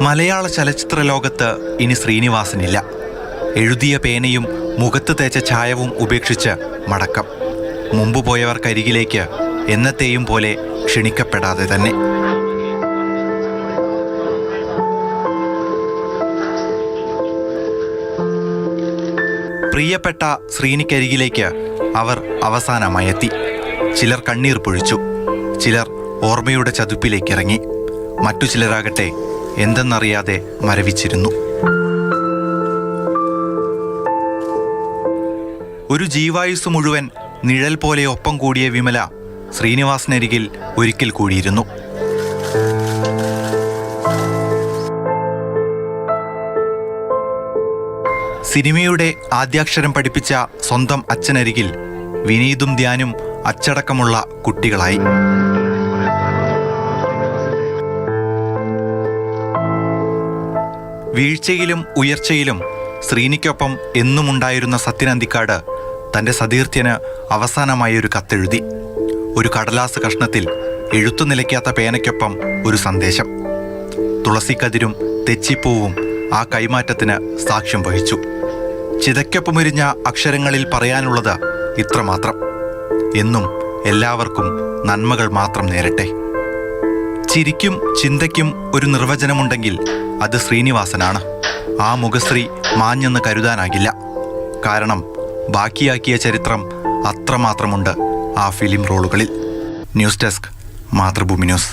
മലയാള ചലച്ചിത്ര ലോകത്ത് ഇനി ശ്രീനിവാസനില്ല. എഴുതിയ പേനയും മുഖത്ത് തേച്ച ചായവും ഉപേക്ഷിച്ച് മടക്കം. മുമ്പ് പോയവർക്കരികിലേക്ക് എന്നത്തെയും പോലെ ക്ഷണിക്കപ്പെടാതെ തന്നെ. പ്രിയപ്പെട്ട ശ്രീനിക്കരികിലേക്ക് അവർ അവസാനമായെത്തി. ചിലർ കണ്ണീർ പൊഴിച്ചു, ചിലർ ഓർമ്മയുടെ ചതുപ്പിലേക്കിറങ്ങി, മറ്റു ചിലരാകട്ടെ എന്തെന്നറിയാതെ മരവിച്ചിരുന്നു. ഒരു ജീവായുസ് മുഴുവൻ നിഴൽ പോലെ ഒപ്പം കൂടിയ വിമല ശ്രീനിവാസനരികിൽ ഒരിക്കൽ കൂടിയിരുന്നു. സിനിമയുടെ ആദ്യാക്ഷരം പഠിപ്പിച്ച സ്വന്തം അച്ഛനരികിൽ വിനീതും ധ്യാനും അച്ചടക്കമുള്ള കുട്ടികളായി. വീഴ്ചയിലും ഉയർച്ചയിലും ശ്രീനിക്കൊപ്പം എന്നുമുണ്ടായിരുന്ന സത്യൻ അന്തിക്കാട് തൻ്റെ സതീർത്ഥ്യന് അവസാനമായൊരു കത്തെഴുതി. ഒരു കടലാസ് കഷ്ണത്തിൽ എഴുത്തു നിലയ്ക്കാത്ത പേനയ്ക്കൊപ്പം ഒരു സന്ദേശം. തുളസിക്കതിരും തെച്ചിപ്പൂവും ആ കൈമാറ്റത്തിന് സാക്ഷ്യം വഹിച്ചു. ചിതയ്ക്കൊപ്പമൊരിഞ്ഞ അക്ഷരങ്ങളിൽ പറയാനുള്ളത് ഇത്രമാത്രം: എന്നും എല്ലാവർക്കും നന്മകൾ മാത്രം നേരട്ടെ. ചിരിക്കും ചിന്തയ്ക്കും ഒരു നിർവചനമുണ്ടെങ്കിൽ അത് ശ്രീനിവാസനാണ്. ആ മുഖശ്രീ മാഞ്ഞെന്ന് കരുതാനാകില്ല. കാരണം ബാക്കിയാക്കിയ ചരിത്രം അത്രമാത്രമുണ്ട് ആ ഫിലിം റോളുകളിൽ. News desk, Mathrubhumi news.